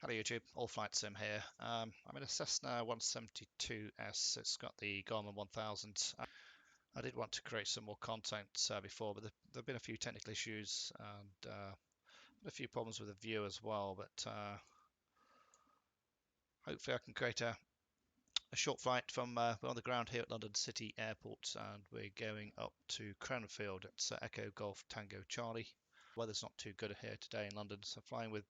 Hello YouTube, All Flight Sim here. I'm in a Cessna 172S. It's got the Garmin 1000. I did want to create some more content before, but there have been a few technical issues and a few problems with the view as well. But hopefully I can create a short flight from we're on the ground here at London City Airport, and we're going up to Cranfield. It's Echo Golf Tango Charlie. Weather's not too good here today in London, so flying with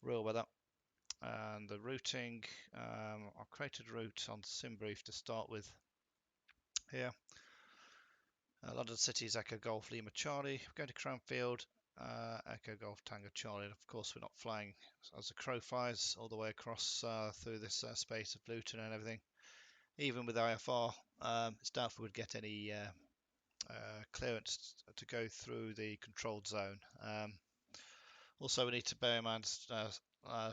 real weather. And the routing, I've created a route on SimBrief to start with here. London City's Echo Golf Lima Charlie. We're going to Cranfield, Echo Golf Tango Charlie. And of course, we're not flying as a crow flies all the way across through this space of Luton and everything. Even with IFR, it's doubtful we'd get any clearance to go through the controlled zone. Also, we need to bear in mind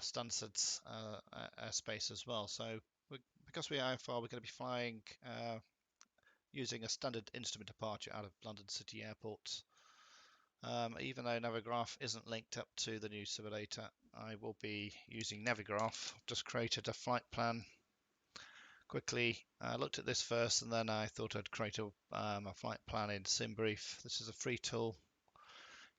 Stansted's airspace as well. So because we're IFR, we're going to be flying using a standard instrument departure out of London City Airport. Even though Navigraph isn't linked up to the new simulator, I will be using Navigraph. I've just created a flight plan quickly. I looked at this first and then I thought I'd create a flight plan in SimBrief. This is a free tool.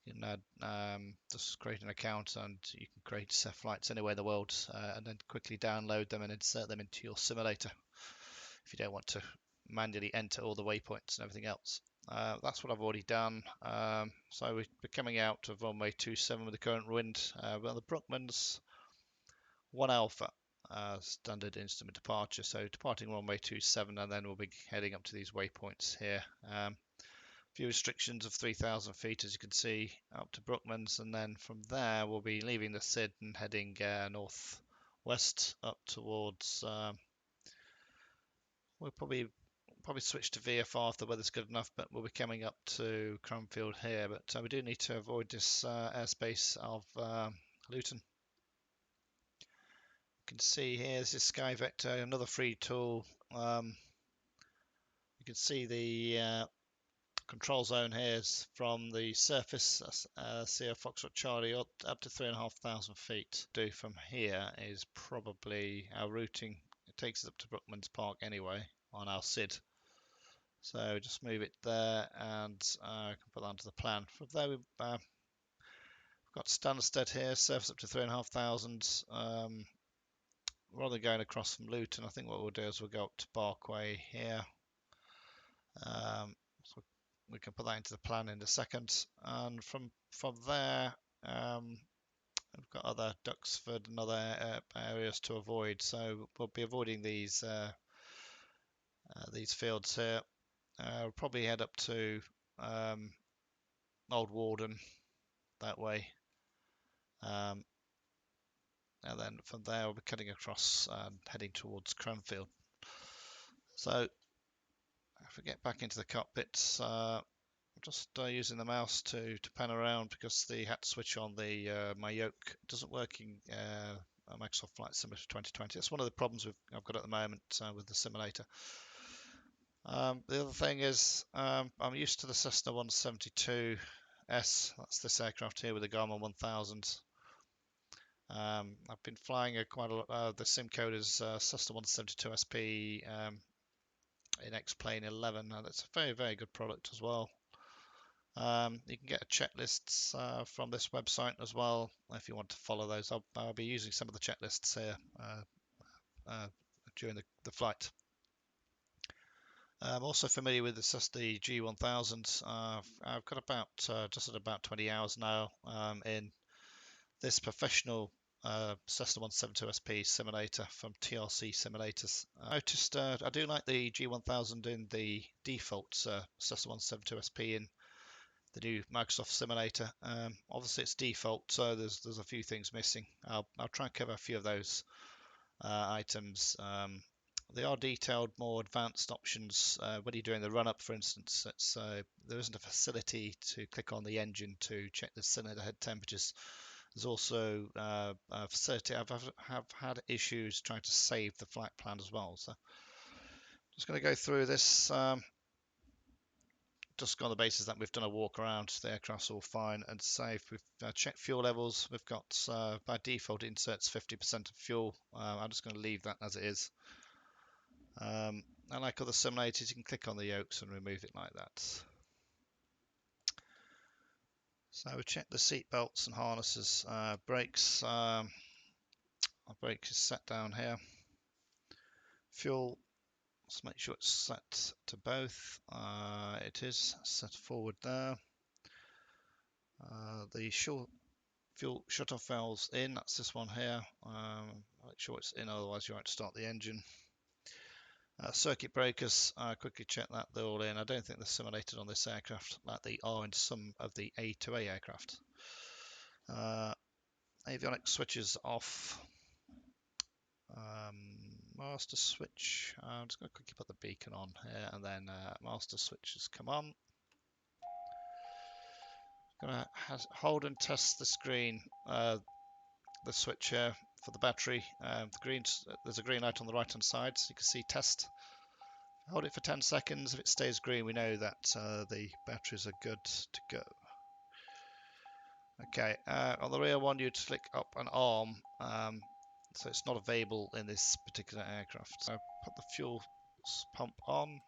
You can just create an account and you can create flights anywhere in the world and then quickly download them and insert them into your simulator if you don't want to manually enter all the waypoints and everything else. That's what I've already done. So we're coming out of runway 27 with the current wind. We're on the Brookmans 1 Alpha standard instrument departure. So departing runway 27 and then we'll be heading up to these waypoints here. Few restrictions of 3,000 feet, as you can see, up to Brookmans, and then from there we'll be leaving the SID and heading northwest up towards. We'll probably switch to VFR if the weather's good enough, but we'll be coming up to Cranfield here. But we do need to avoid this airspace of Luton. You can see here this is Sky Vector, another free tool. You can see the control zone here is from the surface, Sierra Foxtrot Charlie, up to 3,500 feet. Do from here is probably our routing. It takes us up to Brookmans Park anyway on our SID. So just move it there and I can put that onto the plan. From there we've got Stansted here, surface up to 3,500. Rather than going across from Luton, I think what we'll do is we'll go up to Barkway here. So we can put that into the plan in a second. And from there, we've got other Duxford and other areas to avoid. So we'll be avoiding these fields here. We'll probably head up to Old Warden that way. And then from there we'll be cutting across and heading towards Cranfield. So if we get back into the cockpit, I'm just using the mouse to pan around because the hat switch on the my yoke doesn't work in Microsoft Flight Simulator 2020. That's one of the problems I've got at the moment with the simulator. The other thing is I'm used to the Cessna 172S. That's this aircraft here with the Garmin 1000. I've been flying quite a lot. The sim code is Cessna 172SP in X-Plane 11, and it's a very, very good product as well. You can get a checklists from this website as well if you want to follow those. I'll be using some of the checklists here during the flight. I'm also familiar with the Cessna G1000. I've got about just at about 20 hours now in this professional Cessna 172SP simulator from TRC Simulators. I noticed I do like the G1000 in the default Cessna 172SP in the new Microsoft simulator. Obviously it's default, so there's a few things missing. I'll try and cover a few of those items. They are detailed, more advanced options when you're doing the run-up, for instance. There isn't a facility to click on the engine to check the cylinder head temperatures. There's also a facility. I've had issues trying to save the flight plan as well. So just going to go through this just on the basis that we've done a walk around, the aircraft's all fine and safe. We've checked fuel levels. We've got, by default, it inserts 50% of fuel. I'm just going to leave that as it is. And like other simulators, you can click on the yokes and remove it like that. So we check the seat belts and harnesses, brakes. Our brake is set down here. Fuel, let's make sure it's set to both. It is set forward there. The fuel shut-off valve's in, that's this one here. Make sure it's in, otherwise you won't start the engine. Circuit breakers, quickly check that they're all in. I don't think they're simulated on this aircraft like they are in some of the A2A aircraft. Avionics switches off. Master switch, I'm just going to quickly put the beacon on here, and then master switches come on. Going to hold and test the screen, the switch here for the battery. There's a green light on the right hand side, so you can see test. Hold it for 10 seconds. If it stays green, we know that the batteries are good to go. Okay, on the rear one, you'd flick up an arm, so it's not available in this particular aircraft. So put the fuel pump on.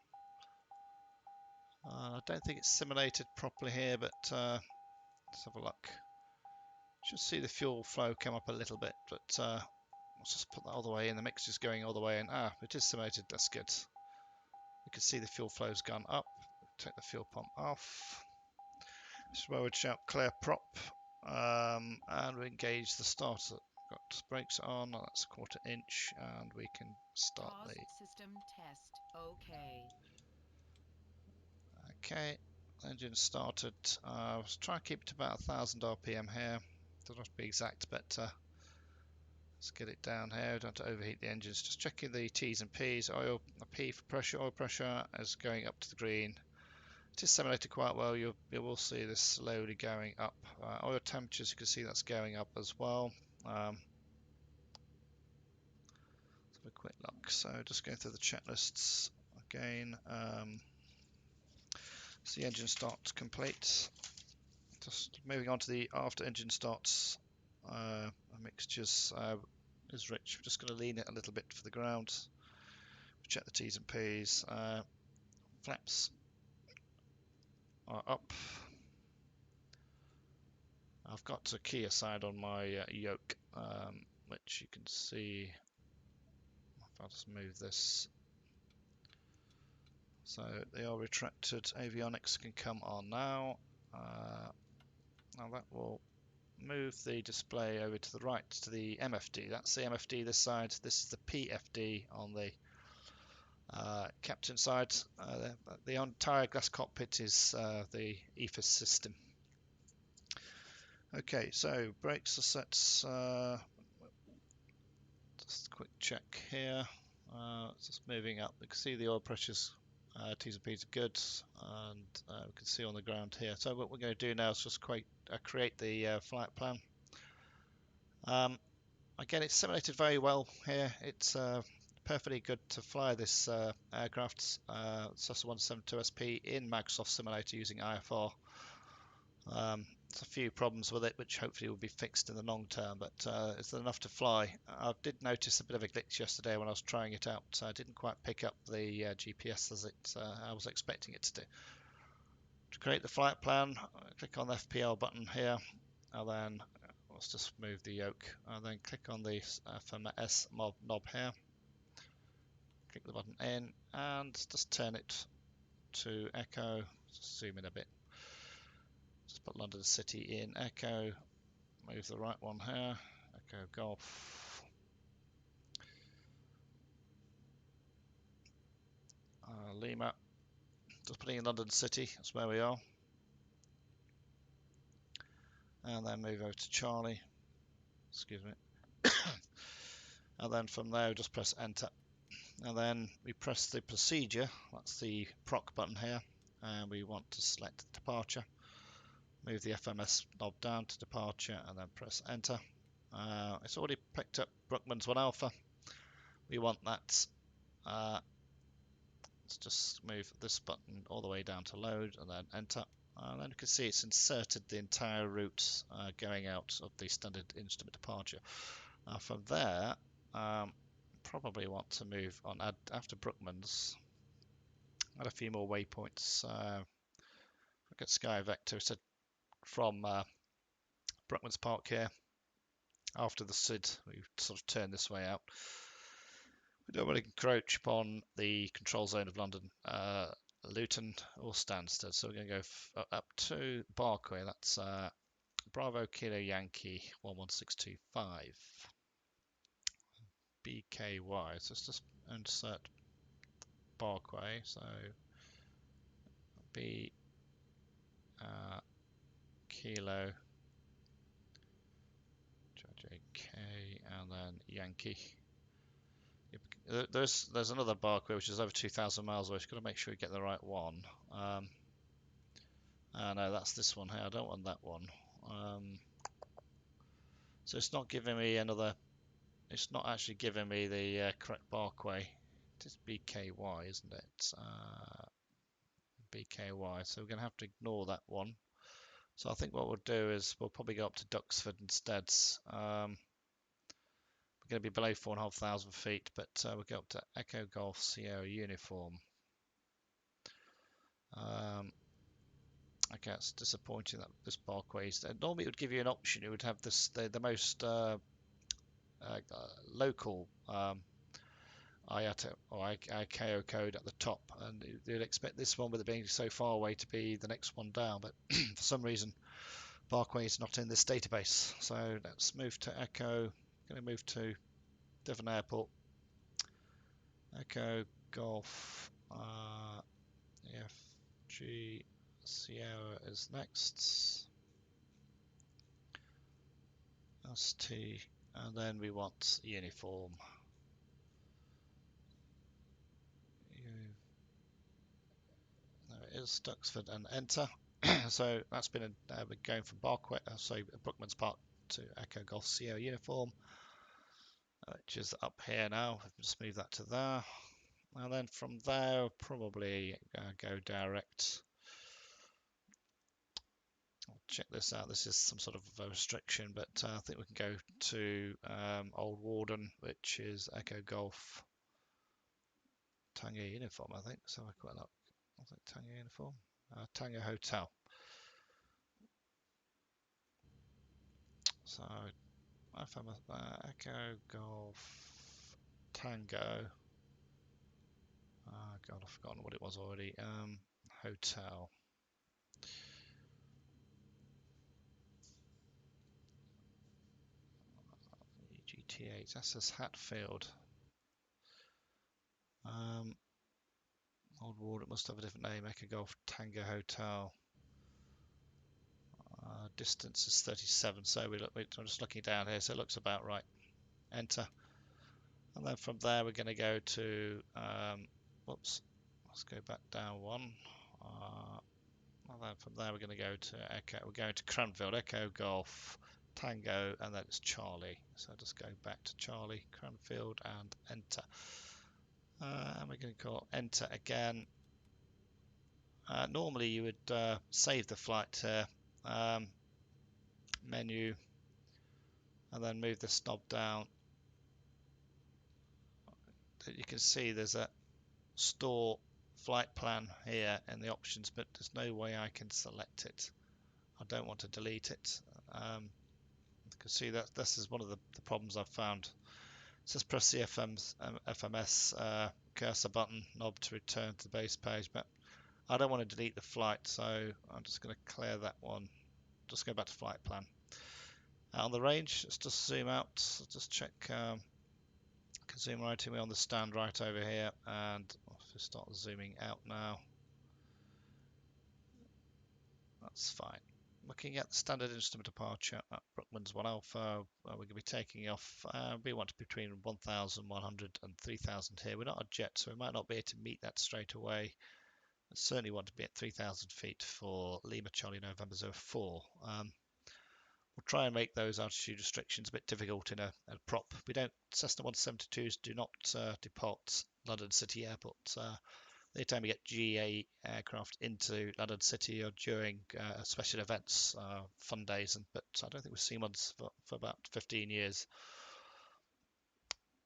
I don't think it's simulated properly here, but let's have a look. Should see the fuel flow come up a little bit, but let's just put that all the way in. The mixture's going all the way in. It is simulated. That's good. You can see the fuel flow's gone up. Take the fuel pump off. This is where we'd shout clear prop, and we engage the starter. Got brakes on. That's 1/4 inch, and we can start the system test. Okay, engine started. I was trying to keep it to about 1000 RPM here. Doesn't have to be exact, but let's get it down here. Don't have to overheat the engines. Just checking the T's and P's. Oil, a P for pressure. Oil pressure is going up to the green. It is simulated quite well. You will see this slowly going up. Oil temperatures, you can see that's going up as well. Let's have a quick look. So just going through the checklists again. So the engine start complete. Just moving on to the after engine starts mixtures is rich. We're just going to lean it a little bit for the ground. Check the T's and P's. Flaps are up. I've got a key aside on my yoke, which you can see. If I'll just move this. So they are retracted. Avionics can come on now. Now that will move the display over to the right to the MFD. That's the MFD this side. This is the PFD on the captain side. The entire glass cockpit is the EFS system. Okay, so brakes are set. Just a quick check here. Just moving up. We can see the oil pressures. T's and P's are good, and we can see on the ground here. So what we're going to do now is just create the flight plan. Again, it's simulated very well here. It's perfectly good to fly this aircraft, C172SP in Microsoft Simulator using IFR. There's a few problems with it, which hopefully will be fixed in the long term, but it's enough to fly. I did notice a bit of a glitch yesterday when I was trying it out. I didn't quite pick up the GPS as I was expecting it to do. To create the flight plan, click on the FPL button here, and then let's just move the yoke, and then click on the FMS knob here. Click the button in, and just turn it to Echo. Just zoom in a bit. Just put London City in Echo. Move the right one here. Echo Golf. Lima. Just putting in London City. That's where we are. And then move over to Charlie. Excuse me. And then from there, just press Enter. And then we press the procedure. That's the proc button here. And we want to select departure. Move the FMS knob down to departure and then press Enter. It's already picked up Brookman's 1 Alpha. We want that let's just move this button all the way down to load and then enter. And then you can see it's inserted the entire route going out of the standard instrument departure. From there, probably want to move on after Brookman's. Add a few more waypoints. Look at Sky Vector. So from Brookman's Park here, after the SID, we sort of turn this way out. We don't want to encroach upon the control zone of London, Luton or Stansted. So we're going to go up to Barkway. That's Bravo Kilo Yankee 11625 BKY. So let's just insert Barkway. So B Kilo JK and then Yankee. There's another Barkway which is over 2,000 miles away. So got to make sure we get the right one. No, that's this one here. I don't want that one. So it's not giving me another. It's not actually giving me the correct Barkway. It is BKY, isn't it? BKY. So we're going to have to ignore that one. So I think what we'll do is we'll probably go up to Duxford instead. We're going to be below 4,500 feet, but we'll go up to Echo Golf Sierra Uniform. Okay, it's disappointing that this Barkway is there. Normally it would give you an option. It would have this the most local IATA or ICAO code at the top, and you'd expect this one with it being so far away to be the next one down, but for some reason Barkway is not in this database. So let's move to Echo. Going to move to Devon Airport. Echo Golf EFG Sierra is next. ST, and then we want uniform. There it is, Duxford, and enter. So that's been we're going from Barkway, Brookman's Park to Echo Golf Sierra Uniform, which is up here now. Just move that to there, and then from there we'll probably go direct. I'll check this out. This is some sort of a restriction, but I think we can go to Old Warden, which is Echo Golf Tango Uniform, I think. So I quite like. I think Tango Uniform, Tango Hotel. So FM Echo Golf Tango. God, I've forgotten what it was already. Hotel. EGT8. That says Hatfield. Old Ward. It must have a different name. Echo Golf Tango Hotel. Distance is 37. So I'm just looking down here. So it looks about right. Enter. And then from there we're going to go to. Whoops. Let's go back down one. And then from there we're going to go to Echo. We're going to Cranfield, Echo Golf Tango, and then it's Charlie. So just go back to Charlie, Cranfield, and enter. And we're going to call enter again. Normally you would save the flight here, menu, and then move the knob down. You can see there's a store flight plan here in the options, but there's no way I can select it. I don't want to delete it. You can see that this is one of the problems I've found. It says press the FMS cursor button knob to return to the base page, but I don't want to delete the flight, so I'm just going to clear that one. Just go back to flight plan. On the range, let's just zoom out. Let's just check. I can zoom right in on the stand right over here, and I'll just start zooming out now. That's fine. Looking at the standard instrument departure at Brookman's 1 Alpha, we're going to be taking off. We want to be between 1,100 and 3,000 here. We're not a jet, so we might not be able to meet that straight away. I certainly want to be at 3,000 feet for Lima Charlie November 04. We'll try and make those altitude restrictions a bit difficult in a prop. We don't. Cessna 172s do not depart London City Airport. anytime we get GA aircraft into London City or during special events, fun days, but I don't think we've seen ones for about 15 years.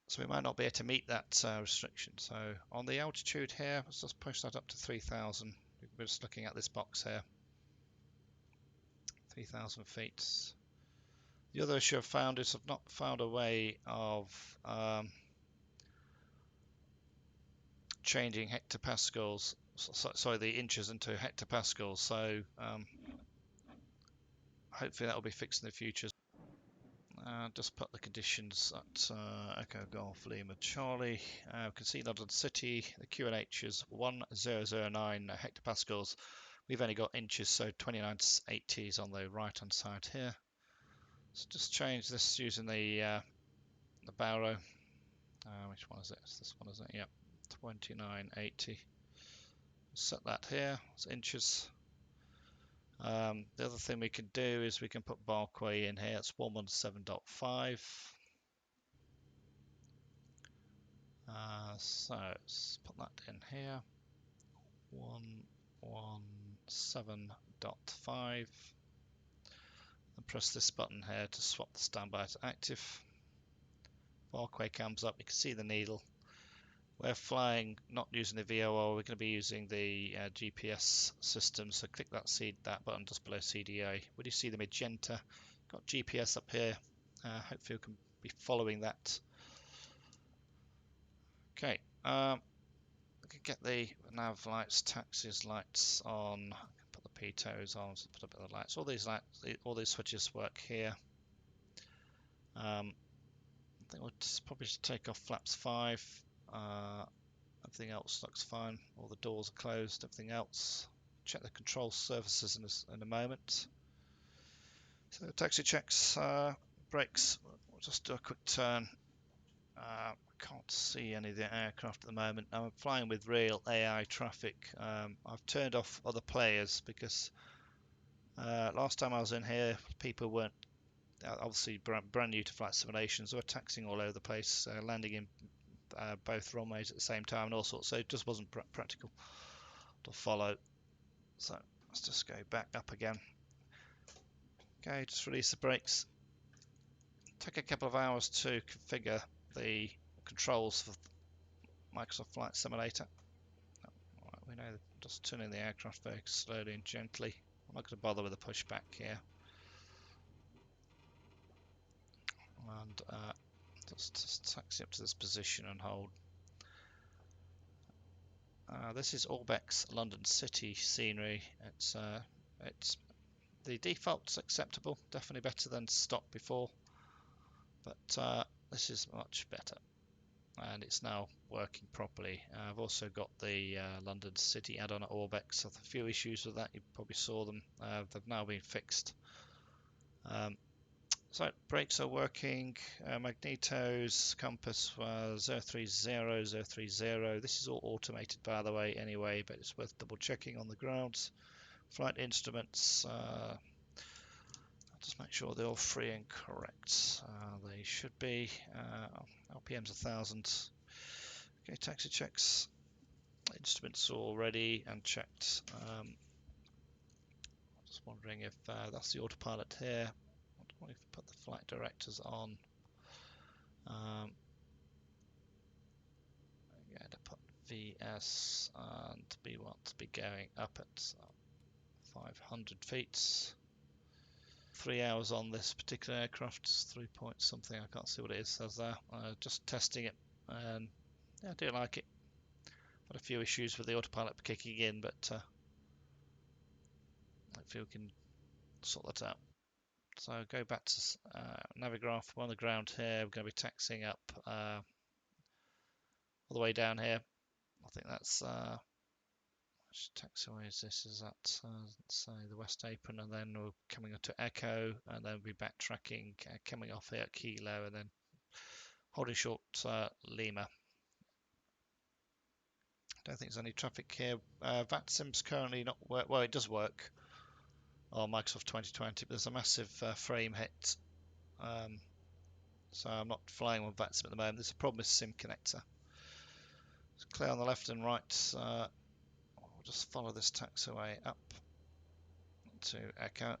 So we might not be able to meet that restriction. So on the altitude here, let's just push that up to 3,000. We're just looking at this box here. 3,000 feet. The other issue I've found is I've not found a way of changing hectopascals, sorry, the inches into hectopascals. So hopefully that will be fixed in the future. Just put the conditions at Echo Golf Lima Charlie. We can see London City, the QNH is 1009 hectopascals. We've only got inches, so 2980s on the right hand side here. So just change this using the Barrow. Which one is it? It's this one, isn't it? Yep, 2980. Set that here, it's inches. The other thing we can do is we can put Barquay in here. It's 117.5. So let's put that in here. 117.5. And press this button here to swap the standby to active. Barquay comes up. You can see the needle. We're flying not using the VOR. We're going to be using the GPS system. So click that button just below CDA. When you see the magenta, got GPS up here. Hopefully we can be following that. Okay. We can get the nav lights, taxis lights on. I can put the pitos on. So put up the lights. All these lights, all these switches work here. I think we'll probably just take off flaps 5. Everything else looks fine. All the doors are closed. Everything else. Check the control surfaces in a moment. So taxi checks, brakes. We'll just do a quick turn. I can't see any of the aircraft at the moment. I'm flying with real AI traffic. I've turned off other players because last time I was in here, people weren't obviously brand new to flight simulations. They were taxiing all over the place, landing in both runways at the same time and all sorts. So it just wasn't practical to follow. So let's just go back up again. Okay, just release the brakes. Take a couple of hours to configure the controls for Microsoft Flight Simulator. Right, we know just turning the aircraft very slowly and gently. I'm not going to bother with a pushback here. And just taxi up to this position and hold. This is ORBX London City scenery. It's the default's acceptable, definitely better than stock before, but this is much better. And it's now working properly. I've also got the London City add-on at ORBX. A few issues with that, you probably saw them. They've now been fixed. So brakes are working. Magnetos, compass 030, 030. This is all automated, by the way, anyway, but it's worth double checking on the grounds. Flight instruments. Just make sure they're all free and correct. They should be. RPM's 1,000. Okay, taxi checks. Instruments all ready and checked. Just wondering if that's the autopilot here. I wonder if we put the flight directors on. Yeah, to put VS and we want to be going up at 500 feet. 3 hours on this particular aircraft, 3 point something, I can't see what it says there. Just testing it, and yeah, I do like it. Had a few issues with the autopilot kicking in, but hopefully we can sort that out. So go back to Navigraph. We're on the ground here. We're going to be taxiing up all the way down here. I think that's which taxiway is this? Is that say the West Apron, and then we're coming up to Echo, and then we'll be backtracking, coming off here at Kilo, and then holding short Lima. Don't think there's any traffic here. VATSIM's currently not work. Well, it does work on Microsoft 2020, but there's a massive frame hit. So I'm not flying on VATSIM at the moment. There's a problem with SIM connector. It's clear on the left and right. we'll just follow this taxiway up to Echo.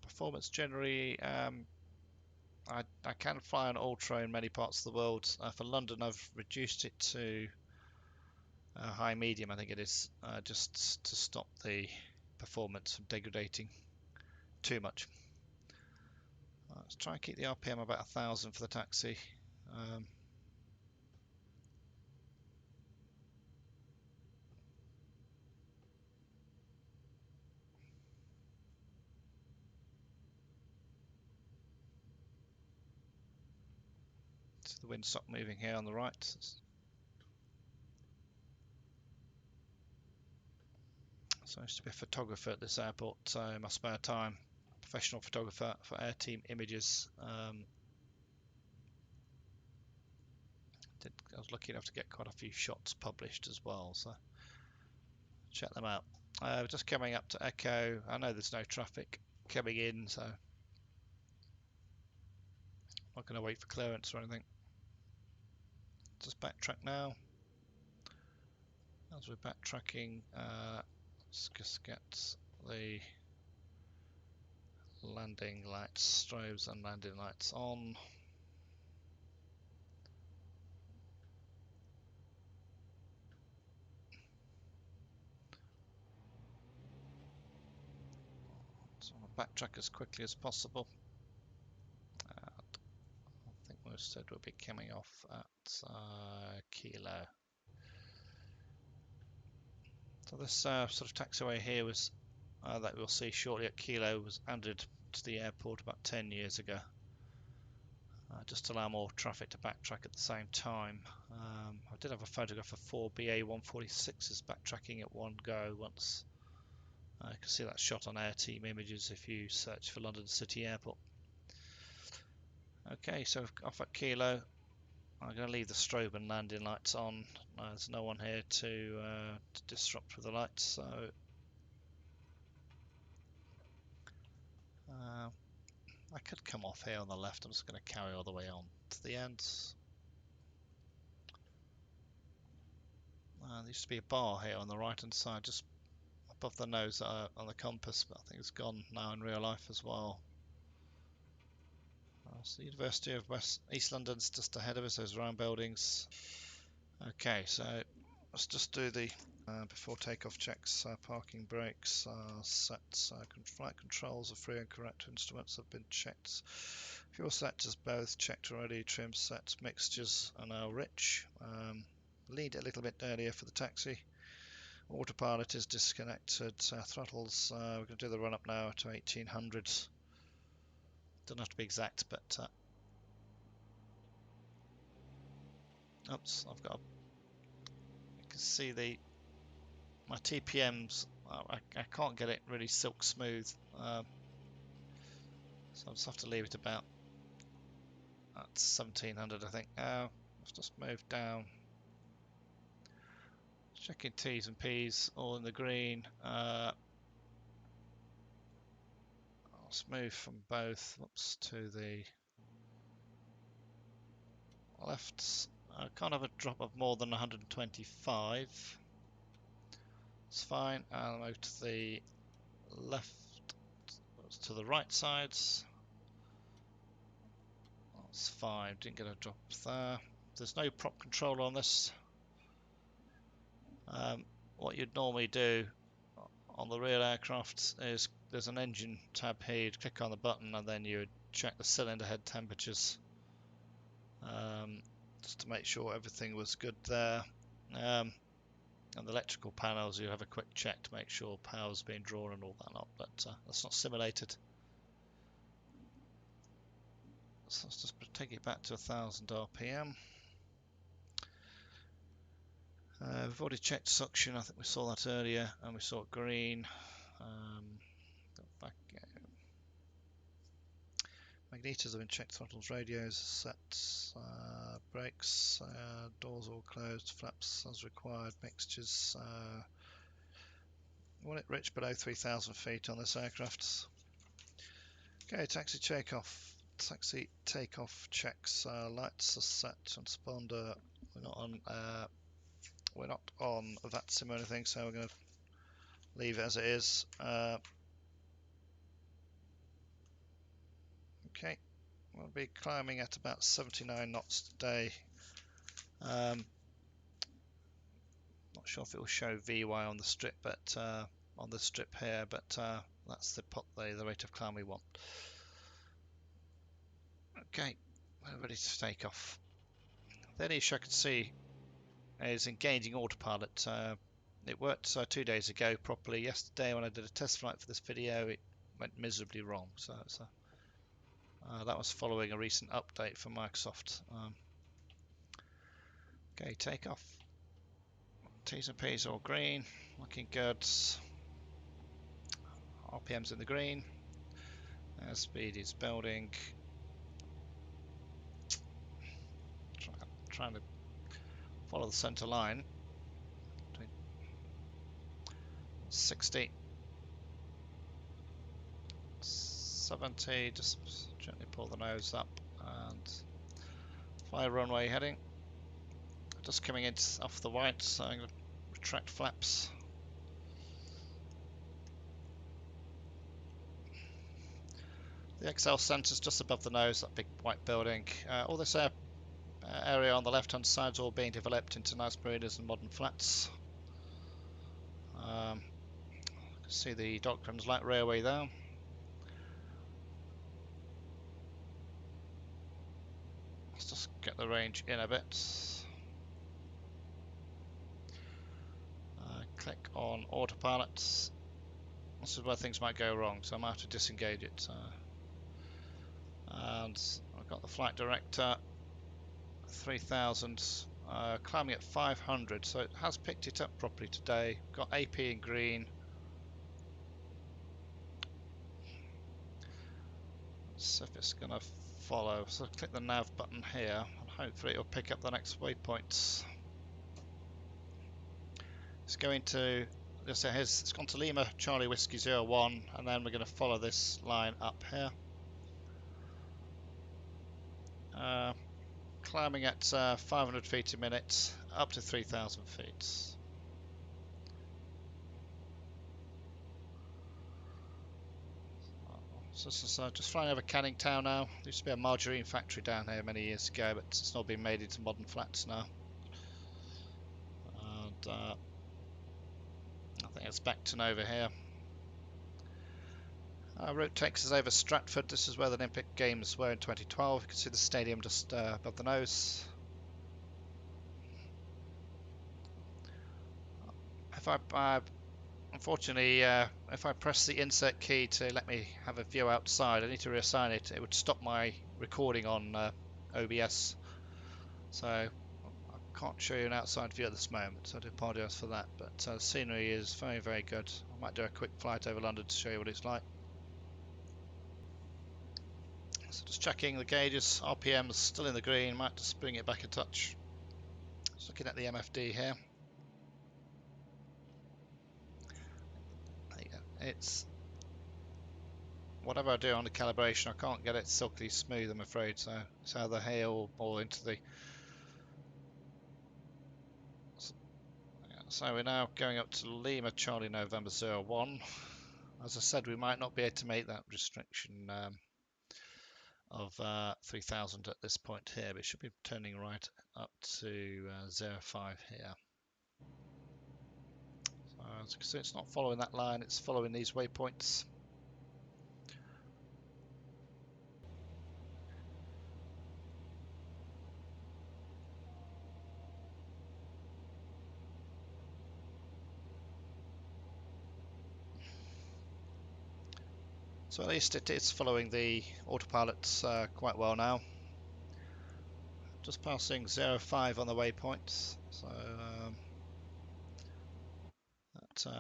Performance generally, I can fly an Ultra in many parts of the world. For London, I've reduced it to high medium, I think it is, just to stop the performance from degrading too much. Let's try and keep the RPM about 1,000 for the taxi. So the wind stopped moving here on the right. So I used to be a photographer at this airport, so in my spare time, professional photographer for Air Team Images. I was lucky enough to get quite a few shots published as well, so check them out. Just coming up to Echo. I know there's no traffic coming in, so I'm not going to wait for clearance or anything. Just backtrack now. As we're backtracking, let's just get the landing lights, strobes and landing lights on. So I'll backtrack as quickly as possible. I think we said we'll be coming off at Kilo. So this sort of taxiway here was that we'll see shortly at Kilo was added to the airport about 10 years ago, just to allow more traffic to backtrack at the same time. I did have a photograph of 4 BA-146s backtracking at one go once. You can see that shot on Air Team Images if you search for London City Airport. Okay, so off at Kilo. I'm going to leave the strobe and landing lights on. There's no one here to disrupt with the lights, so I could come off here on the left. I'm just going to carry all the way on to the end. There used to be a bar here on the right hand side, just above the nose on the compass, but I think it's gone now in real life as well. So the University of East London's just ahead of us, those round buildings. Okay, so let's just do the before takeoff checks. Parking brakes are set. Flight controls are free and correct. Instruments have been checked. Fuel sectors both checked already. Trim sets, mixtures are now rich. Lead a little bit earlier for the taxi. Autopilot is disconnected. Throttles, we're going to do the run up now to 1800. Don't have to be exact, but oops, I've got. You can see my TPMs. I can't get it really silk smooth, so I'll just have to leave it about at 1700, I think. Let's just move down. Checking T's and P's, all in the green. Let's move from both. Whoops, to the left. I can't have a drop of more than 125. It's fine. I'll move to the left, to the right sides. That's fine. Didn't get a drop there. There's no prop control on this. What you'd normally do on the real aircraft is there's an engine tab here. You'd click on the button and then you would check the cylinder head temperatures, just to make sure everything was good there. And the electrical panels, you have a quick check to make sure power's being drawn and all that lot, but that's not simulated. So let's just take it back to 1000 RPM. We've already checked suction. I think we saw that earlier, and we saw it green. Back. Magnetos have been checked. Throttles, radios set. Brakes. Doors all closed. Flaps as required. Mixtures. Want it rich below 3,000 feet on this aircraft. Okay, taxi takeoff. taxi takeoff checks. Lights are set. Transponder. We're not on that sim or anything, so we're going to leave it as it is. Okay, we'll be climbing at about 79 knots today. Not sure if it will show VY on the strip, but on the strip here, but that's the rate of climb we want. Okay, we're ready to take off. The only issue I could see is engaging autopilot. It worked 2 days ago properly. Yesterday when I did a test flight for this video, it went miserably wrong. So that was following a recent update from Microsoft. Okay, take off. T's and P's all green, looking good. RPM's in the green. Speed is building. Trying to follow the center line. 60, 70, just gently pull the nose up and fly runway heading. Just coming in off the white, so I'm going to retract flaps. The XL centre's just above the nose, that big white building. All this area on the left hand side is all being developed into nice marinas and modern flats. You can see the Docklands Light Railway there. Let's just get the range in a bit. Click on autopilot. This is where things might go wrong, so I might have to disengage it. And I've got the flight director 3000, climbing at 500, so it has picked it up properly today. Got AP in green. Let's see if it's going to follow. So click the nav button here and hopefully it'll pick up the next waypoints. It's going to, it's gone to Lima Charlie Whiskey 01, and then we're going to follow this line up here. Climbing at 500 feet a minute, up to 3,000 feet. So this is just flying over Canning Town now. There used to be a margarine factory down here many years ago, but it's not been made into modern flats now. And I think it's back to over here. Route takes us over Stratford. This is where the Olympic Games were in 2012. You can see the stadium just above the nose. Unfortunately, if I press the insert key to let me have a view outside, I need to reassign it. It would stop my recording on OBS. So I can't show you an outside view at this moment, so I do apologise for that. But the scenery is very, very good. I might do a quick flight over London to show you what it's like. So just checking the gauges, RPM's still in the green, might just bring it back a touch. Just looking at the MFD here. It's whatever I do on the calibration, I can't get it silky smooth, I'm afraid. So it's either here or into the. So we're now going up to Lima Charlie November 01. As I said, we might not be able to make that restriction of 3000 at this point here, but it should be turning right up to 05 here. So as you can see, it's not following that line, it's following these waypoints. So at least it is following the autopilot quite well now. Just passing 05 on the waypoints, so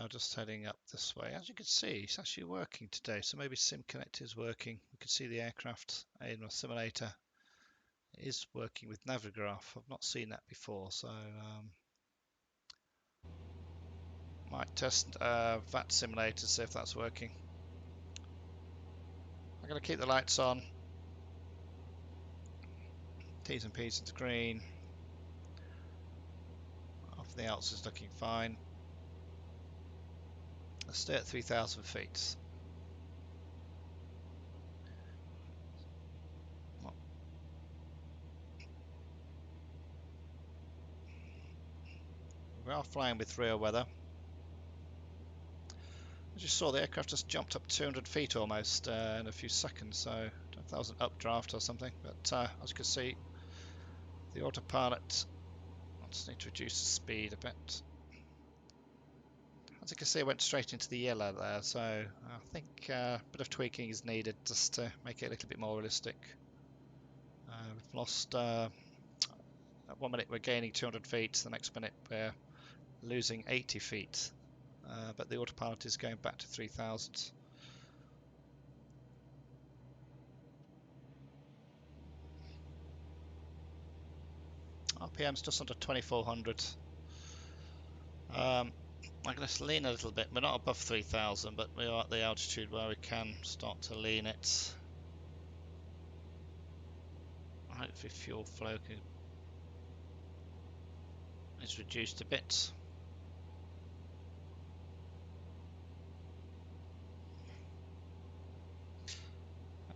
just heading up this way. As you can see, it's actually working today, so maybe SimConnect is working. You can see the aircraft in my simulator is working with Navigraph. I've not seen that before, so might test VAT simulator, see if that's working. I'm going to keep the lights on. T's and P's into green. Everything else is looking fine. Let's stay at 3,000 feet. We are flying with real weather. As you saw, the aircraft just jumped up 200 feet almost in a few seconds, so I don't know if that was an updraft or something, but as you can see, the autopilot, I just need to reduce the speed a bit. As you can see, it went straight into the yellow there, so I think a bit of tweaking is needed just to make it a little bit more realistic. We've lost, at 1 minute we're gaining 200 feet, the next minute we're losing 80 feet, but the autopilot is going back to 3,000. RPM's just under 2,400. I'm going to lean a little bit. We're not above 3,000, but we are at the altitude where we can start to lean it. Hopefully fuel flow is reduced a bit.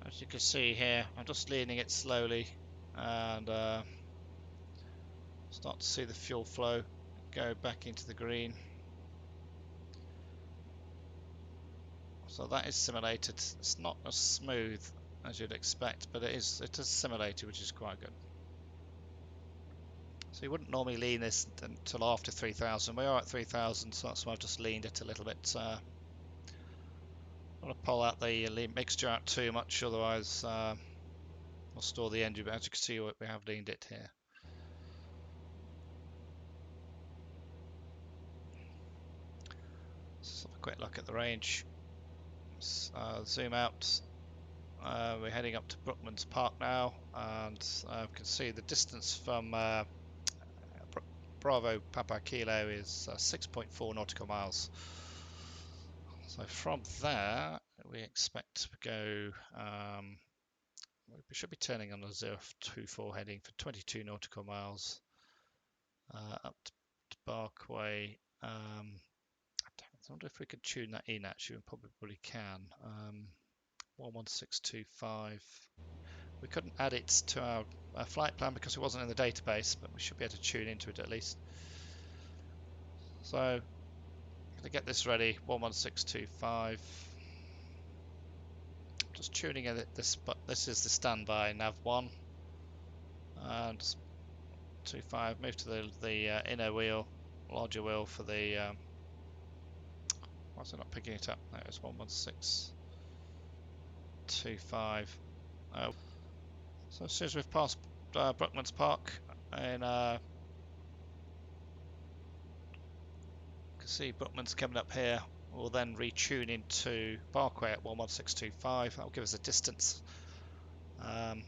As you can see here, I'm just leaning it slowly and start to see the fuel flow go back into the green. So that is simulated. It's not as smooth as you'd expect, but it is simulated, which is quite good. So you wouldn't normally lean this until after 3,000. We are at 3,000, so that's why I've just leaned it a little bit. I don't want to pull out the mixture out too much, otherwise we'll store the engine. But as you can see, we have leaned it here. Let's have a quick look at the range. Zoom out. We're heading up to Brookman's Park now, and you can see the distance from Bravo Papa Kilo is 6.4 nautical miles. So from there, we expect to go, we should be turning on a 024 heading for 22 nautical miles up to Barkway. I wonder if we could tune that in actually, we probably can. 11625. We couldn't add it to our flight plan because it wasn't in the database, but we should be able to tune into it at least. So I'm going to get this ready, 11625. Just tuning in this, but this is the standby nav 1. And 25, move to the inner wheel, larger wheel for the, why is it not picking it up? That is 11625. So as soon as we've passed Brookman's Park, and you can see Brookman's coming up here, we'll then retune into Barkway at 11625. That'll give us a distance. You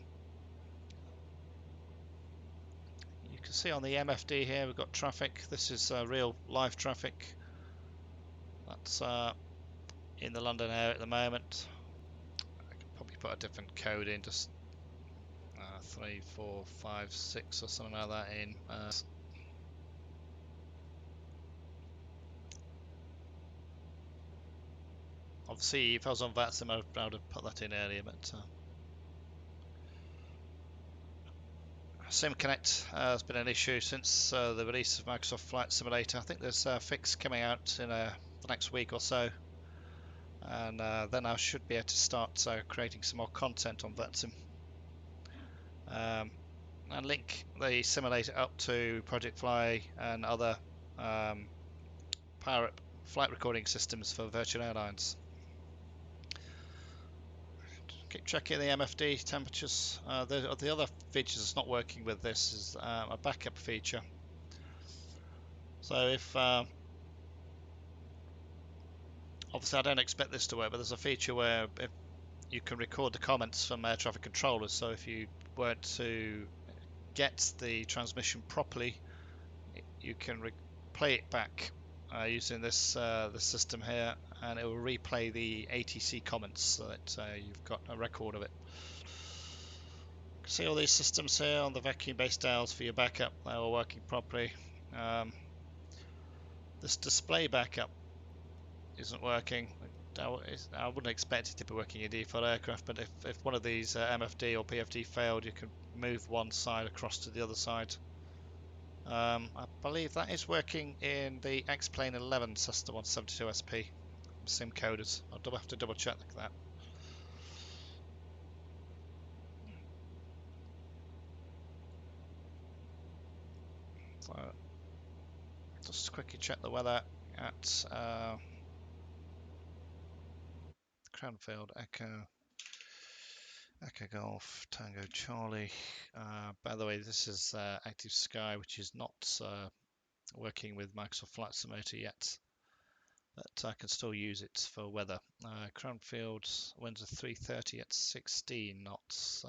can see on the MFD here we've got traffic. This is real live traffic. That's in the London area at the moment. I could probably put a different code in, just 3456 or something like that in. Obviously, if I was on VATSIM, I would have put that in earlier, but SimConnect has been an issue since the release of Microsoft Flight Simulator. I think there's a fix coming out in the next week or so, and then I should be able to start creating some more content on VATSIM. And link the simulator up to Project Fly and other power flight recording systems for virtual airlines. Keep checking the MFD temperatures. The other feature that's not working with this is a backup feature. So if obviously I don't expect this to work, but there's a feature where if you can record the comments from air traffic controllers. So if you were to get the transmission properly, you can play it back using this this system here, and it will replay the ATC comments so that you've got a record of it. See all these systems here on the vacuum-based dials for your backup, they're all working properly. This display backup isn't working. I wouldn't expect it to be working in default aircraft, but if one of these MFD or PFD failed, you can move one side across to the other side. I believe that is working in the X-Plane 11 C172SP sim coders. I'll have to double check that. So just quickly check the weather at Cranfield Echo Golf Tango Charlie. By the way, this is Active Sky, which is not working with Microsoft Flight Simulator yet, but I can still use it for weather. Cranfield winds are 330 at 16 knots.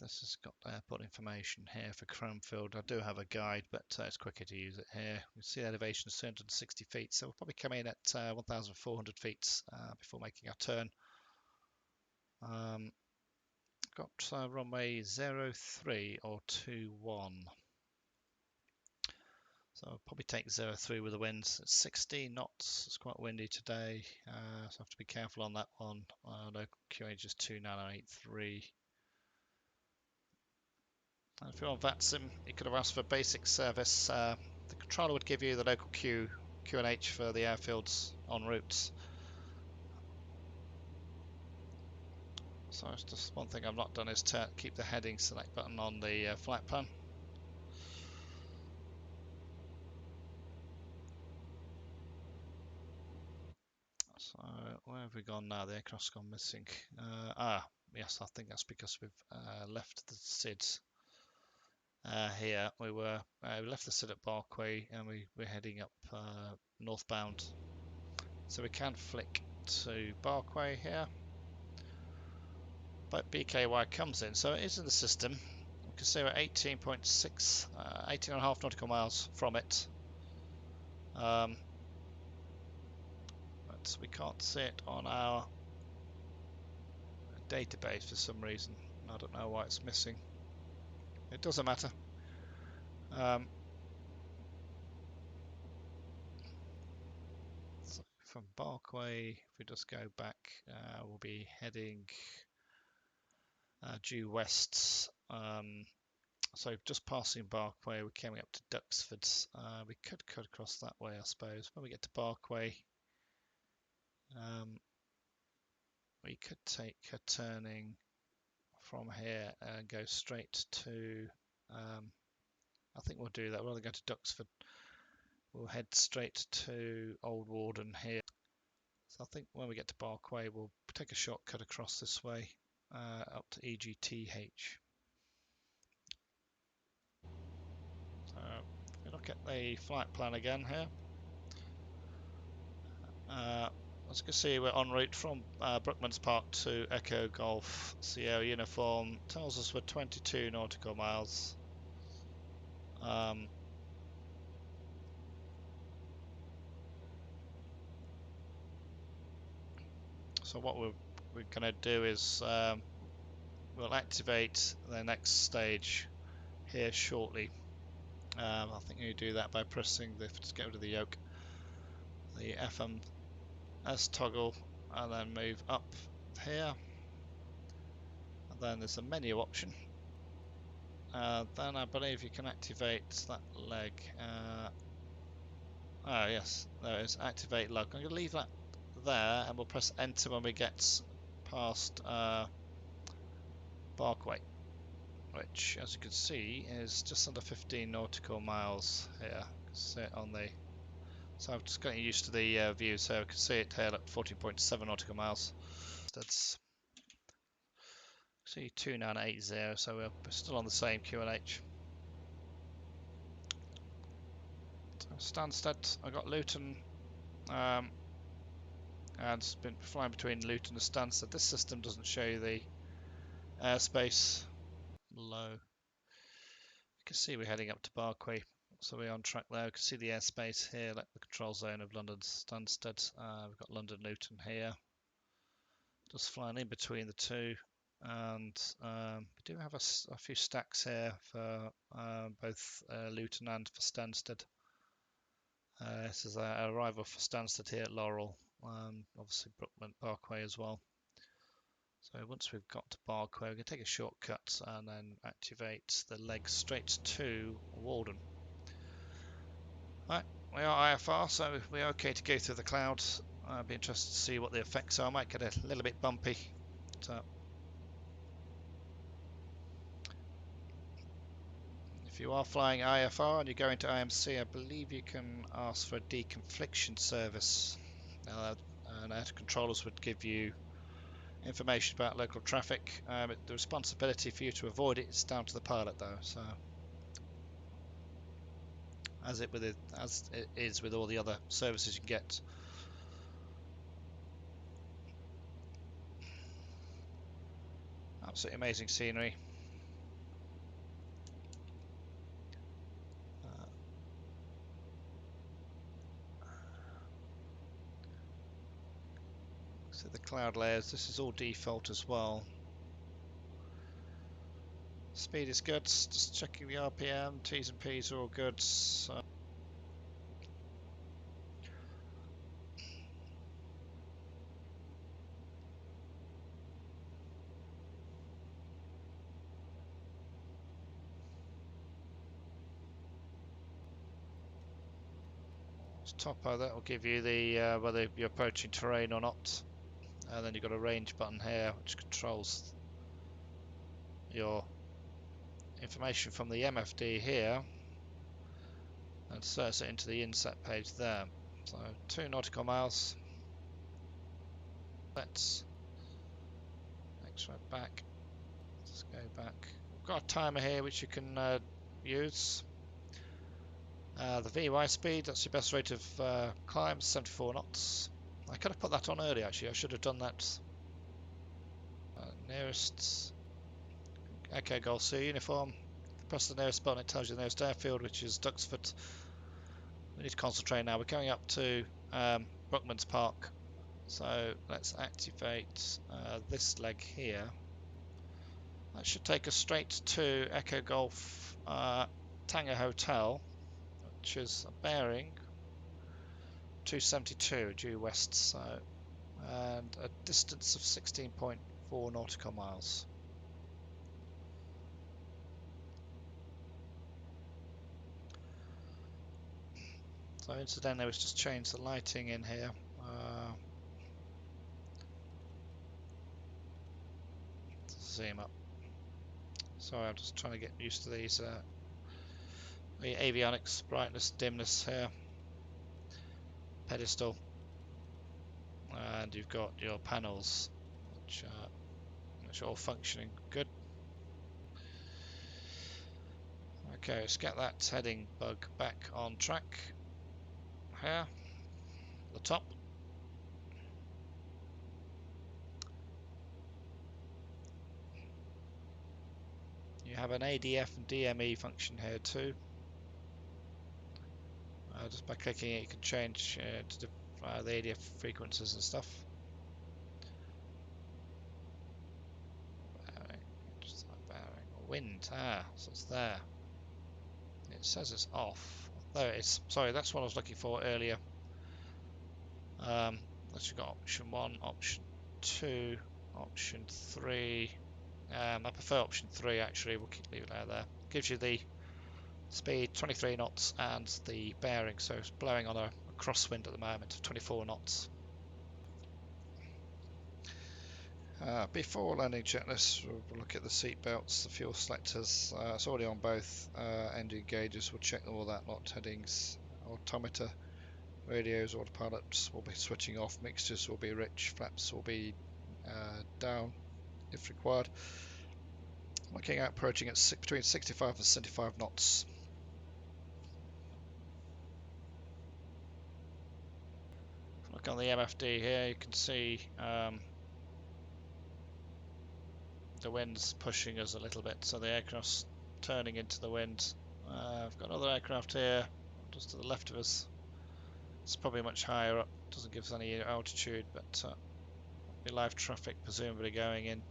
This has got airport information here for Cranfield. I do have a guide, but it's quicker to use it here. You see elevation is 260 feet, so we'll probably come in at 1,400 feet before making our turn. Got runway 03 or 21. So I'll probably take 03 with the winds. It's 16 knots. It's quite windy today, so I have to be careful on that one. Local QH is 2983. If you're on VATSIM, you could have asked for basic service. The controller would give you the local QNH for the airfields en route. So it's just one thing I've not done is to keep the heading select button on the flight plan. So where have we gone now? The aircraft's gone missing. Yes, I think that's because we've left the SID here. We left the SID at Barkway and we're heading up northbound. So we can flick to Barkway here. But BKY comes in, so it is in the system. We can see we're 18.6, 18.5 nautical miles from it. But we can't see it on our database for some reason. I don't know why it's missing. It doesn't matter. So from Barkway, if we just go back, we'll be heading due west. So just passing Barkway, we're coming up to Duxford. We could cut across that way, I suppose. When we get to Barkway, we could take a turning from here and go straight to, I think we'll do that. Rather than go to Duxford, we'll head straight to Old Warden here. So I think when we get to Barkway, we'll take a shortcut across this way up to EGTH. So if we look at the flight plan again here, as you can see, we're en route from Brookmans Park to Echo Golf Sierra Uniform. Tells us we're 22 nautical miles. So what we're going to do is we'll activate the next stage here shortly. I think you do that by pressing just get rid of the yoke, the FMS toggle, and then move up here. And then there's a menu option. Then I believe you can activate that leg. Oh yes, there it is, activate log. I'm going to leave that there and we'll press enter when we get past Barkway, which as you can see is just under 15 nautical miles here. You can see it on the, so I'm just getting used to the view, so I can see it here at 14.7 nautical miles. That's see 2980, so we're still on the same QNH. Stansted, I got Luton, and it's been flying between Luton and Stansted. This system doesn't show you the airspace below. You can see we're heading up to Barkway, so we're on track there. You can see the airspace here, like the control zone of London Stansted. We've got London Luton here, just flying in between the two. and we do have a few stacks here for both Luton and for Stansted. This is a arrival for Stansted here at Laurel, obviously Brookman Parkway as well. So once we've got to Parkway, we can take a shortcut and then activate the leg straight to Walden. Right, we are IFR, so we're okay to go through the clouds. I'd be interested to see what the effects are. I might get a little bit bumpy. So if you are flying IFR and you're going to IMC, I believe you can ask for a deconfliction service. And air controllers would give you information about local traffic. The responsibility for you to avoid it is down to the pilot, though. So as it is with all the other services you can get. Absolutely amazing scenery. So the cloud layers, this is all default as well. Speed is good, just checking the RPM, T's and P's are all good. So topo, that will give you the whether you're approaching terrain or not. And then you've got a range button here which controls your information from the MFD here and inserts it into the inset page there. So 2 nautical miles. Let's extract back. Let's go back. We've got a timer here which you can use. The VY speed, that's your best rate of climb, 74 knots. I could have put that on earlier actually, I should have done that. Nearest Echo Golf C uniform. Press the nearest button, it tells you the nearest airfield, which is Duxford. We need to concentrate now. We're going up to Brookman's Park. So let's activate this leg here. That should take us straight to Echo Golf Tango Hotel, which is a bearing 272 due west, so and a distance of 16.4 nautical miles. So incidentally, let's just change the lighting in here. Zoom up. Sorry, I'm just trying to get used to these the avionics, brightness, dimness here. Pedestal, and you've got your panels, which are all functioning good. Okay, let's get that heading bug back on track. Here, the top. You have an ADF and DME function here too. Just by clicking it, you can change to the ADF frequencies and stuff. Bearing. Wind, so it's there. It says it's off. There it is. Sorry, that's what I was looking for earlier. Let's got option 1, option 2, option 3. I prefer option 3 actually. We'll leave it out there. Gives you the speed 23 knots and the bearing, so it's blowing on a crosswind at the moment of 24 knots. Before landing checklist, we'll look at the seat belts, the fuel selectors. It's already on both engine gauges. We'll check all that lot, headings, altimeter, radios, autopilots will be switching off, mixtures will be rich, flaps will be down if required. Looking at approaching at between 65 and 75 knots. Look on the MFD here, you can see the wind's pushing us a little bit, so the aircraft's turning into the wind. I've got another aircraft here just to the left of us. It's probably much higher up, doesn't give us any altitude, but the live traffic presumably going in.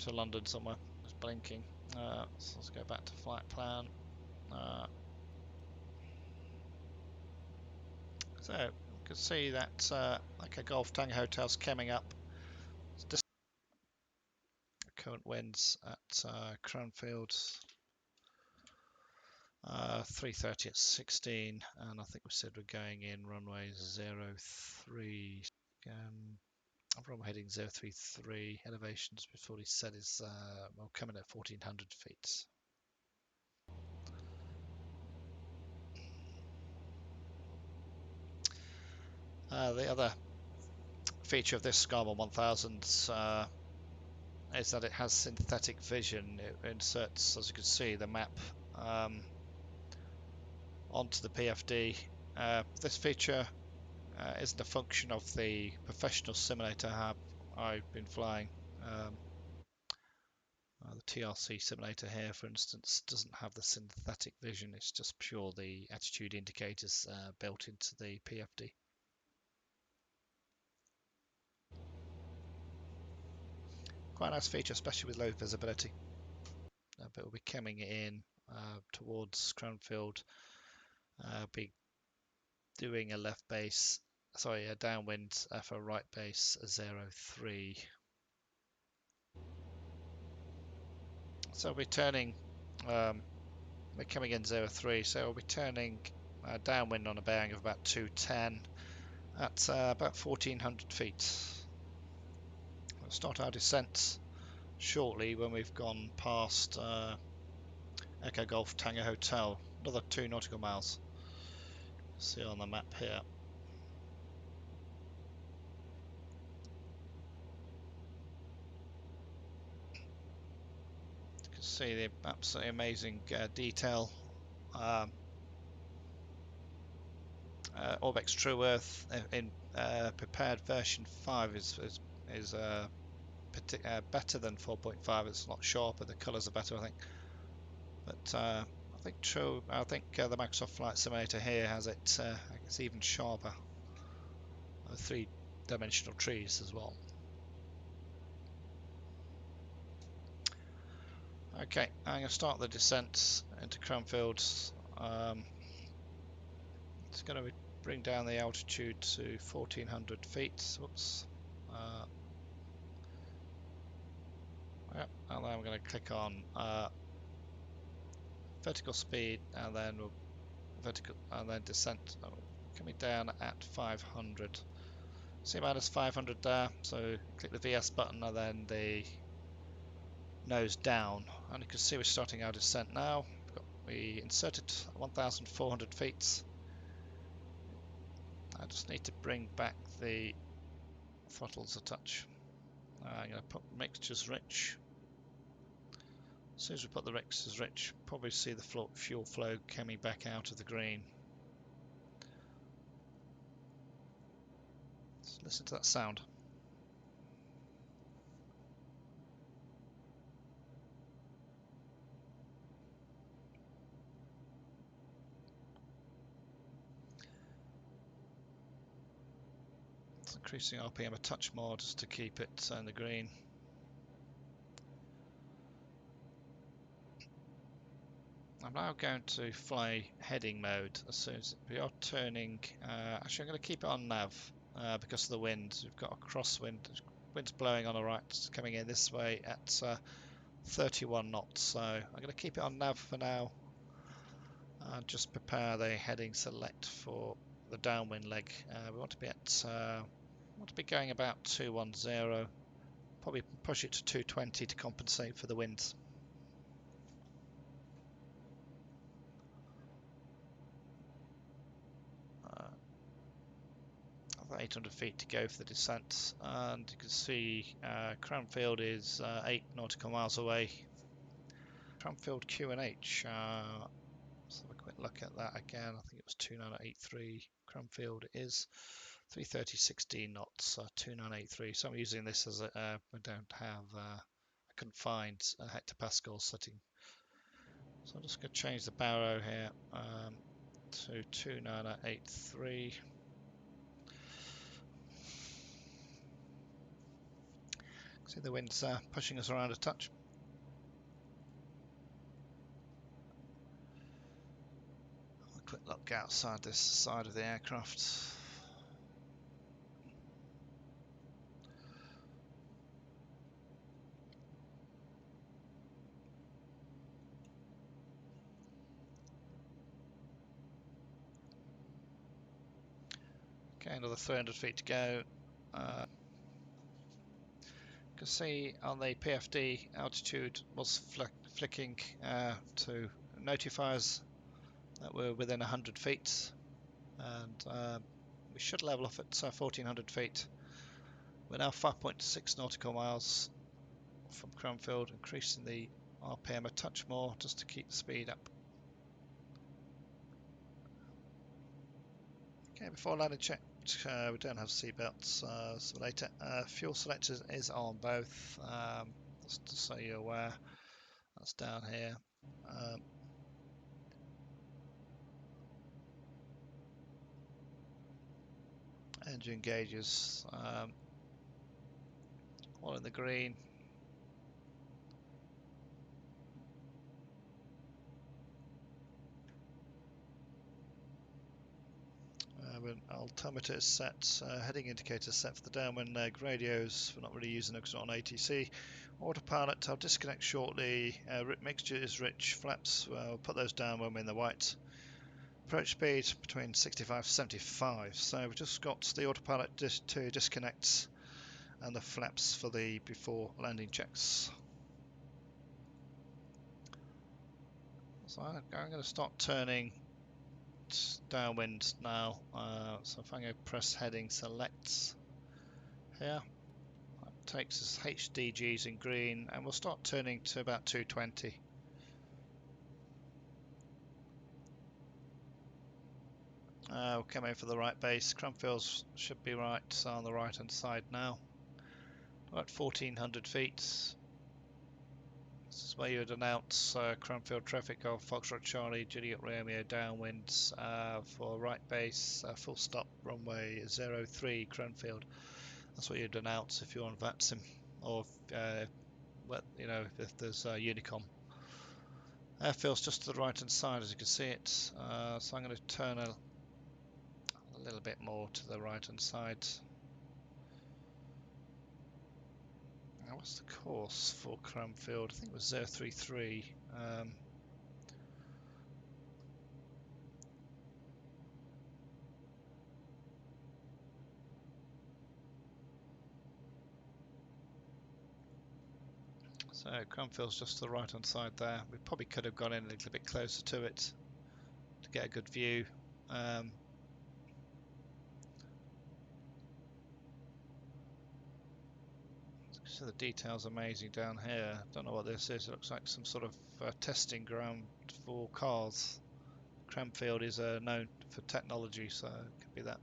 to London somewhere. It's blinking. So let's go back to flight plan. So you can see that Echo Golf Tango Hotel's coming up. Current winds at Cranfield 330 at 16, and I think we said we're going in runway 03. Runway heading 033. Elevations before he said is well, coming at 1400 feet. The other feature of this Garmin 1000 is that it has synthetic vision. It inserts, as you can see, the map onto the PFD. This feature isn't a function of the professional simulator I've been flying. The TRC simulator here, for instance, doesn't have the synthetic vision. It's just pure the attitude indicators built into the PFD. Quite a nice feature, especially with low visibility. But we'll be coming in towards Cranfield. Be doing a left base, sorry, a downwind for a right base 03. So we're turning, we're coming in 03, so we'll be turning downwind on a bearing of about 210 at about 1400 feet. We'll start our descent shortly when we've gone past Echo Golf Tango Hotel, another 2 nautical miles. See on the map here. You can see the absolutely amazing detail. ORBX True Earth in prepared version 5 is better than 4.5. It's not sharper. The colours are better, I think. But I think the Microsoft Flight Simulator here has it. It's even sharper. 3-dimensional trees as well. Okay, I'm going to start the descent into Cranfield. It's going to bring down the altitude to 1400 feet. Whoops. Yeah, and then I'm going to click on vertical speed, and then descent. Coming down at 500. See minus 500 there. So click the VS button and then the nose down, and you can see we're starting our descent now. We inserted 1,400 feet. I just need to bring back the throttles a touch. I'm going to put mixtures rich. As soon as we put the mixtures rich, probably see the fuel flow coming back out of the green. Let's listen to that sound. It's increasing RPM a touch more just to keep it in the green. I'm now going to fly heading mode as soon as we are turning. Actually, I'm going to keep it on nav because of the wind. We've got a crosswind. Wind's blowing on the right, coming in this way at 31 knots. So I'm going to keep it on nav for now. And just prepare the heading select for the downwind leg. We want to be going about 210. Probably push it to 220 to compensate for the winds. 800 feet to go for the descent, and you can see Cranfield is 8 nautical miles away. Cranfield QNH, let's have a quick look at that again. I think it was 2983. Cranfield is 330, 16 knots, 2983. So I'm using this as I don't have, I couldn't find a hectopascal setting. So I'm just going to change the baro here to 2983. See the wind's pushing us around a touch. A quick look outside this side of the aircraft. Okay, another 300 feet to go. You can see on the PFD altitude was flicking to notify us that we're within 100 feet, and we should level off at 1400 feet. We're now 5.6 nautical miles from Cranfield, increasing the RPM a touch more just to keep the speed up. Okay, before landing check, we don't have seatbelts, so later. Fuel selector is on both, just so you're aware. That's down here. Engine gauges, all in the green. Altimeter is set, heading indicator set for the downwind leg. Radios, we're not really using them because we're on ATC. Autopilot, I'll disconnect shortly. Mixture is rich. Flaps, we'll put those down when we're in the white. Approach speed between 65 and 75. So we've just got the autopilot to disconnect and the flaps for the before landing checks. So I'm going to start turning downwind now. So if I'm going to press heading select here, that takes us HDGs in green, and we'll start turning to about 220. We'll come in for the right base. Cranfields should be right on the right hand side now. About 1400 feet. This is where you would announce Cranfield traffic of Foxtrot Charlie, Juliet Romeo downwinds for right base, full stop runway 03 Cranfield. That's what you'd announce if you're on VATSIM, or if there's Unicom. Airfield's just to the right hand side as you can see it, so I'm going to turn a little bit more to the right hand side. Now what's the course for Cranfield? I think it was 033. So Cranfield's just to the right hand side there. We probably could have gone in a little bit closer to it to get a good view. So the detail's amazing down here. Don't know what this is. It looks like some sort of testing ground for cars. Cranfield is known for technology, so it could be that.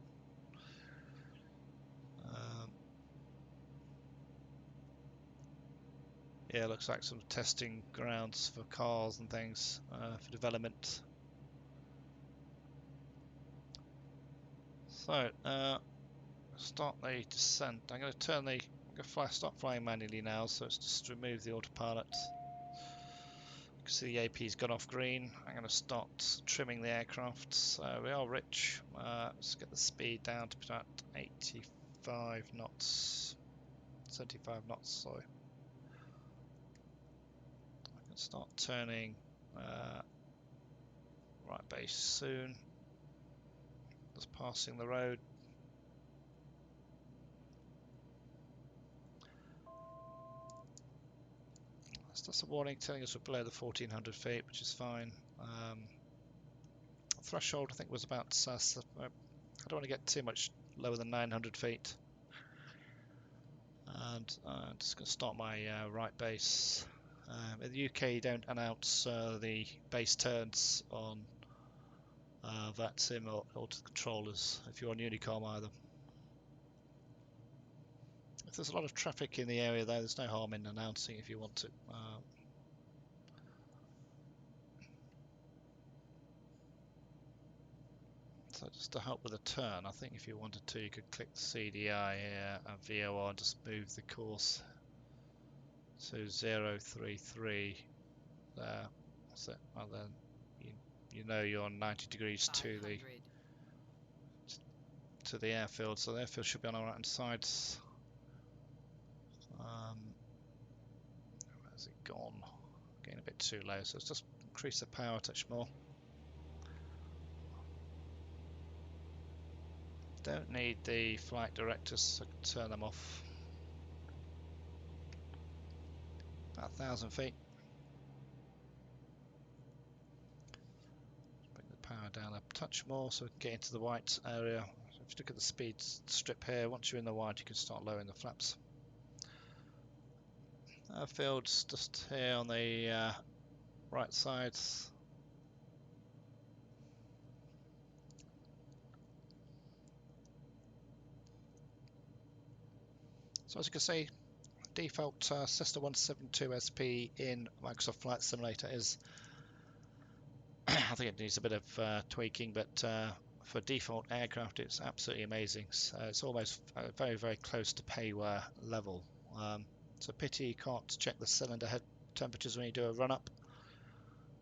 Yeah, it looks like some testing grounds for cars and things for development. So, start the descent. I'm going to start flying manually now, so it's just remove the autopilot. You can see the AP's gone off green. I'm going to start trimming the aircraft. So we are rich. Let's get the speed down to about 85 knots, 75 knots, sorry. I can start turning right base soon. Just passing the road. That's a warning telling us we're below the 1400 feet, which is fine. Threshold I think was about, I don't want to get too much lower than 900 feet. And I'm just going to start my right base. In the UK you don't announce the base turns on VATSIM or to the controllers if you're on Unicom either. If there's a lot of traffic in the area though, there's no harm in announcing if you want to. So just to help with the turn, I think if you wanted to, you could click the CDI here and VOR and just move the course So 033 there. That's it. Well then, you know you're on 90 degrees to the airfield, so the airfield should be on our right hand side. Where's it gone? Getting a bit too low, so let's just increase the power a touch more. Don't need the flight directors, so turn them off. About 1,000 feet. Bring the power down a touch more so we can get into the white area. So if you look at the speed strip here, once you're in the white you can start lowering the flaps. Airfield's just here on the right side. So as you can see, default C172SP in Microsoft Flight Simulator is I think it needs a bit of tweaking, but for default aircraft it's absolutely amazing. So it's almost very, very close to payware level. It's a pity you can't check the cylinder head temperatures when you do a run-up.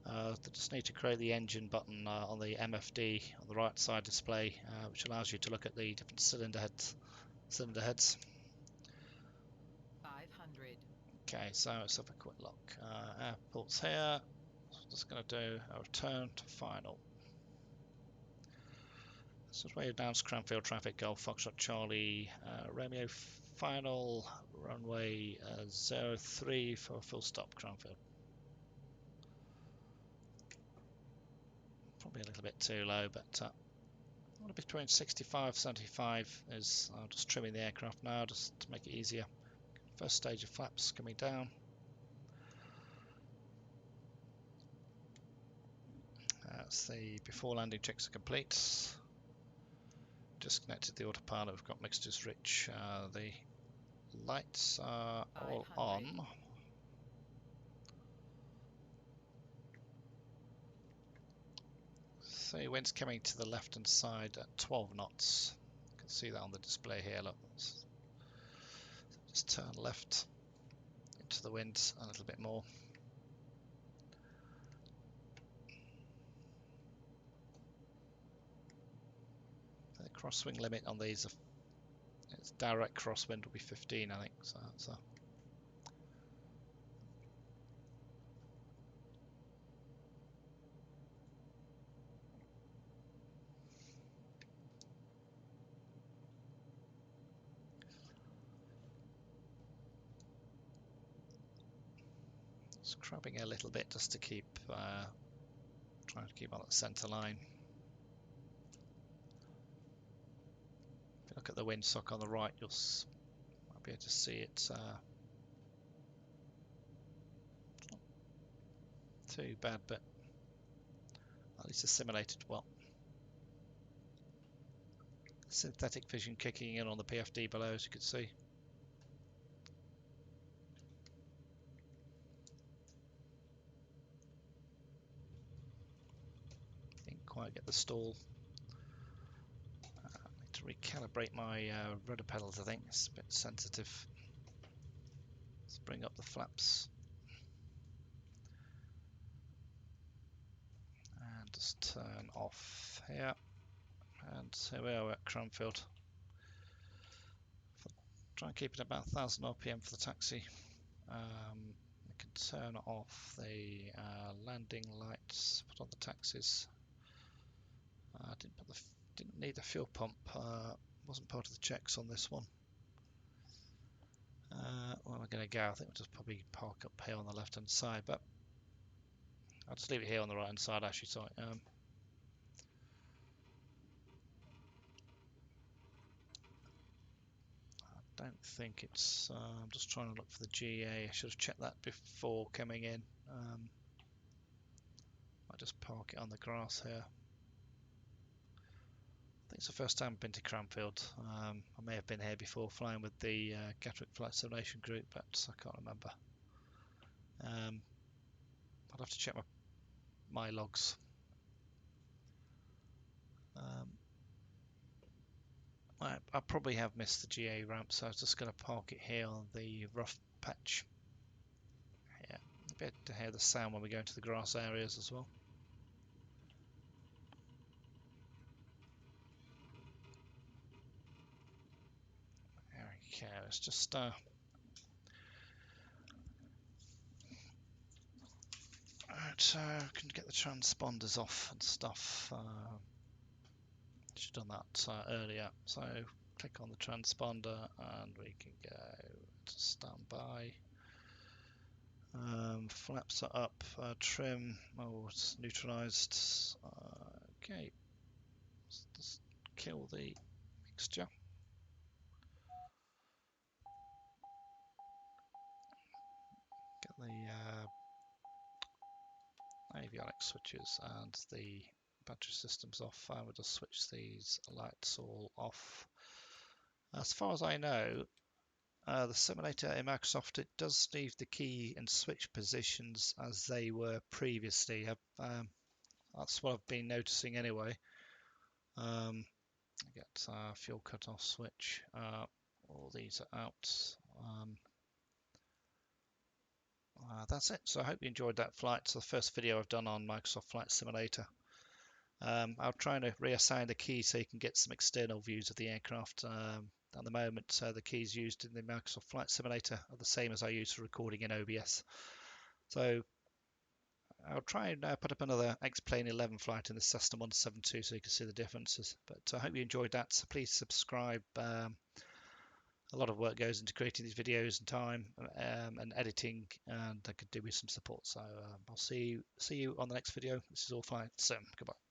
They just need to create the engine button on the MFD on the right side display, which allows you to look at the different cylinder heads. 500. Okay, so let's have a quick look. Airports here. Just going to do a return to final. So way announced Cranfield traffic, Golf Foxtrot Charlie, Romeo final, runway 03 for full stop Cranfield. Probably a little bit too low, but between 65 75 is just trimming the aircraft now just to make it easier. First stage of flaps coming down. That's the before landing checks are complete. Disconnected the autopilot, we've got mixtures rich. The lights are all on. So wind's coming to the left hand side at 12 knots. You can see that on the display here. Look, just turn left into the wind a little bit more. The crosswind limit on these, its direct crosswind will be 15, I think. So that's just crabbing a little bit just to keep trying to keep on the centre line. If you look at the windsock on the right, you'll might be able to see it. Not too bad, but at least it's simulated well. Synthetic vision kicking in on the PFD below, as you can see. Didn't quite get the stall. Need to recalibrate my rudder pedals, I think. It's a bit sensitive. Let's bring up the flaps. And just turn off here. And here we are at Cranfield. Try and keep it about 1000 RPM for the taxi. We can turn off the landing lights, put on the taxis. Didn't need the fuel pump. Wasn't part of the checks on this one. Where am I going to go? I think we'll just probably park up here on the left hand side, but I'll just leave it here on the right hand side actually. So I don't think it's. I'm just trying to look for the GA. I should have checked that before coming in. I'll just park it on the grass here. I think it's the first time I've been to Cranfield. I may have been here before flying with the Gatwick Flight Simulation Group, but I can't remember. I'd have to check my logs. I probably have missed the GA ramp, so I was just going to park it here on the rough patch. be able to hear the sound when we go into the grass areas as well. Okay, let's just right, so can get the transponders off and stuff. Should have done that earlier. So click on the transponder and we can go to standby. Flaps are up, trim, oh, it's neutralized. Okay, let's just kill the mixture. Get the avionics switches and the battery systems off. We'll just switch these lights all off. As far as I know, the simulator in Microsoft, it does leave the key and switch positions as they were previously. That's what I've been noticing anyway. Get fuel cutoff switch. All these are out. That's it. So I hope you enjoyed that flight. It's the first video I've done on Microsoft Flight Simulator. I'll try to reassign the key so you can get some external views of the aircraft. At the moment, the keys used in the Microsoft Flight Simulator are the same as I use for recording in OBS. So I'll try and put up another X-Plane 11 flight in the Cessna 172 so you can see the differences. But I hope you enjoyed that. So please subscribe. A lot of work goes into creating these videos and time and editing, and I could do with some support. So I'll see you on the next video. This is all fine. So goodbye.